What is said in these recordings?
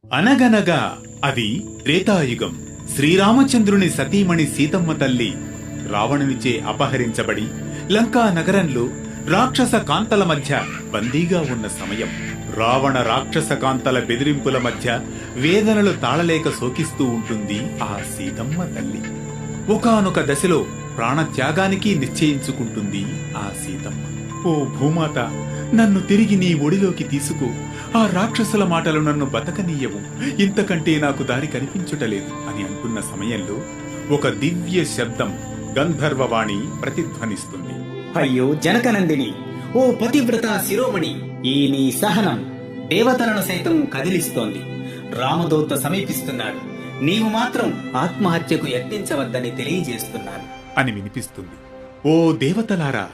అనగనగా అది త్రేతాయుగం. శ్రీరామచంద్రుని సతీమణి సీతమ్మ తల్లి రావణునిచే అపహరించబడి లంకా నగరంలో రాక్షస కాంతల మధ్య బందీగా ఉన్న సమయం. రావణ రాక్షస కాంతల బెదిరింపుల మధ్య వేదనలు తాళలేక శోకిస్తూ ఉంటుంది ఆ సీతమ్మ తల్లి. ఒకానొక దశలో ప్రాణత్యాగానికి నిశ్చయించుకుంటుంది ఆ సీతమ్మ. ఓ భూమాత, నన్ను తిరిగి నీ ఒడిలోకి తీసుకో. ఆ రాక్షసుల మాటలు నన్ను బతకనీయవు. ఇంతకంటే నాకు దారి కనిపించుటలేదు అని అంటున్న సమయంలో ఒక దివ్య శబ్దం గంధర్వవాణి ప్రతిధ్వనిస్తుంది. అయ్యో జనకనందిని, ఓ పతివ్రత శిరోమణి, ఈ నీ సహనం దేవతలను సైతం కదిలిస్తోంది. రామదూత సమీపిస్తున్నాడు. నీవు మాత్రం ఆత్మహత్యకు యత్నించవద్దని తెలియజేస్తున్నాను అని వినిపిస్తుంది. ఓ దేవతలారా,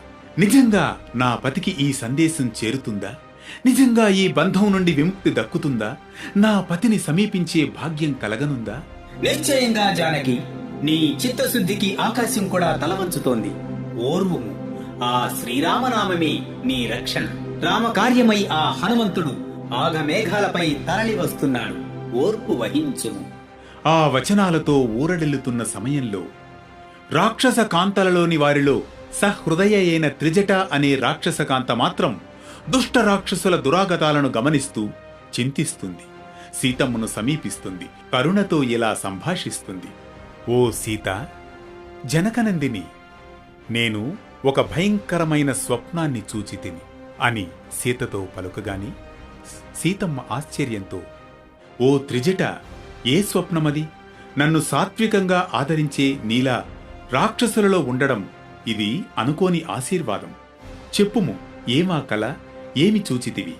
నిజంగా నా పతికి ఈ సందేశం చేరుతుందా? నిజంగా ఈ బంధం నుండి విముక్తి దక్కుతుందా? నా పతిని సమీపించే భాగ్యం కలగనుందా? నిశ్చయంగా జానకి, నీ చిత్తశుద్ధికి ఆకాశం కూడా తలవంచుతోంది. ఓర్వుము, ఆ శ్రీరామనామమే నీ రక్షణ. రామకార్యమై ఆ హనుమంతుడు ఆగమేఘాలపై తరలి వస్తున్నాడు. ఓర్పు వహించుము. ఆ వచనాలతో ఊరడిల్లుతున్న సమయంలో రాక్షస కాంతలలోని వారిలో సహృదయ అయిన త్రిజట అనే రాక్షస కాంత మాత్రం దుష్ట రాక్షసుల దురాగతాలను గమనిస్తూ చింతిస్తుంది. సీతమ్మను సమీపిస్తుంది. కరుణతో ఇలా సంభాషిస్తుంది. ఓ సీత, జనకనందిని, నేను ఒక భయంకరమైన స్వప్నాన్ని చూచితిని అని సీతతో పలుకగాని సీతమ్మ ఆశ్చర్యంతో, ఓ త్రిజట, ఏ స్వప్నమది? నన్ను సాత్వికంగా ఆదరించే నీలా రాక్షసులలో ఉండడం ఇది అనుకోని ఆశీర్వాదం. చెప్పుము, ఏమా కల, ఏమి చూచితివి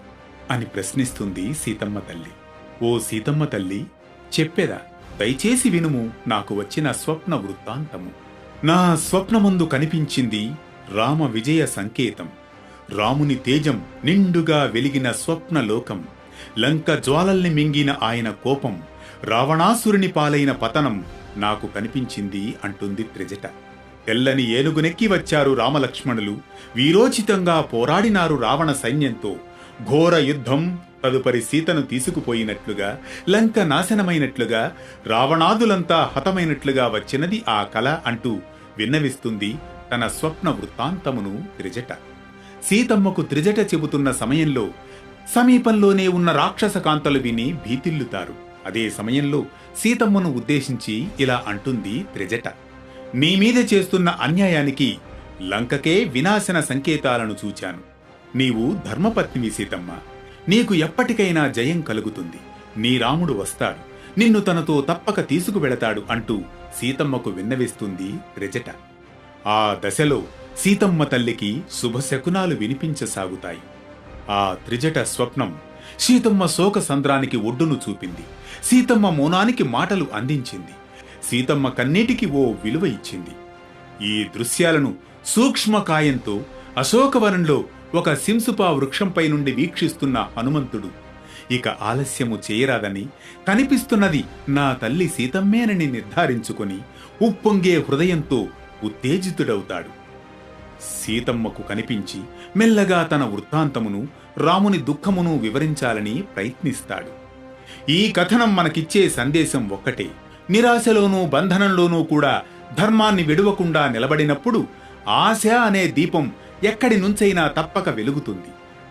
అని ప్రశ్నిస్తుంది సీతమ్మ తల్లి. ఓ సీతమ్మ తల్లి, చెప్పేదా, దయచేసి వినుము నాకు వచ్చిన స్వప్న వృత్తాంతము. నా స్వప్నముందు కనిపించింది రామ విజయ సంకేతం. రాముని తేజం నిండుగా వెలిగిన స్వప్నలోకం. లంక జ్వాలల్ని మింగిన ఆయన కోపం, రావణాసురుని పాలైన పతనం నాకు కనిపించింది అంటుంది త్రిజట. తెల్లని ఏనుగునెక్కి వచ్చారు రామలక్ష్మణులు. వీరోచితంగా పోరాడినారు రావణ సైన్యంతో. ఘోర యుద్ధం తదుపరి సీతను తీసుకుపోయినట్లుగా, లంక నాశనమైనట్లుగా, రావణాదులంతా హతమైనట్లుగా వచ్చినది ఆ కల అంటూ విన్నవిస్తుంది తన స్వప్న వృత్తాంతమును త్రిజట. సీతమ్మకు త్రిజట చెబుతున్న సమయంలో సమీపంలోనే ఉన్న రాక్షస కాంతలు విని భీతిల్లుతారు. అదే సమయంలో సీతమ్మను ఉద్దేశించి ఇలా అంటుంది త్రిజట. నీ మీద చేస్తున్న అన్యాయానికి లంకకే వినాశన సంకేతాలను చూచాను. నీవు ధర్మపత్నివి సీతమ్మ. నీకు ఎప్పటికైనా జయం కలుగుతుంది. నీ రాముడు వస్తాడు, నిన్ను తనతో తప్పక తీసుకువెళతాడు అంటూ సీతమ్మకు విన్నవిస్తుంది త్రిజట. ఆ దశలో సీతమ్మ తల్లికి శుభశకునాలు వినిపించసాగుతాయి. ఆ త్రిజట స్వప్నం సీతమ్మ శోక సంద్రానికి ఒడ్డును చూపింది. సీతమ్మ మౌనానికి మాటలు అందించింది. సీతమ్మ కన్నీటికి ఓ విలువ ఇచ్చింది. ఈ దృశ్యాలను సూక్ష్మకాయంతో అశోకవనంలో ఒక సింసుపా వృక్షంపై నుండి వీక్షిస్తున్న హనుమంతుడు ఇక ఆలస్యము చేయరాదని, కనిపిస్తున్నది నా తల్లి సీతమ్మేనని నిర్ధారించుకొని ఉప్పొంగే హృదయంతో ఉత్తేజితుడవుతాడు. సీతమ్మకు కనిపించి మెల్లగా తన వృత్తాంతమును, రాముని దుఃఖమును వివరించాలని ప్రయత్నిస్తాడు. ఈ కథనం మనకిచ్చే సందేశం ఒక్కటే. నిరాశలోనూ బంధనంలోనూ కూడా ధర్మాన్ని విడువకుండా నిలబడినప్పుడు ఆశ అనే దీపం ఎక్కడి నుంచైనా తప్పక వెలుగుతుంది.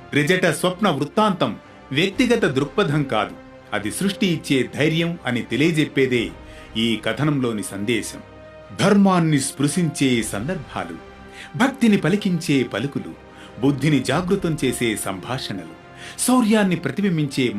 త్రిజట స్వప్న వృత్తాంతం వ్యక్తిగత దృక్పథం కాదు, అది సృష్టి ఇచ్చే ధైర్యం అని తెలియజెప్పేదే ఈ కథనంలోని సందేశం. ధర్మాన్ని స్పృశించే సందర్భాలు, భక్తిని పలికించే పలుకులు, బుద్ధిని జాగృతం చేసే సంభాషణలు, శౌర్యాన్ని ప్రతిబింబించే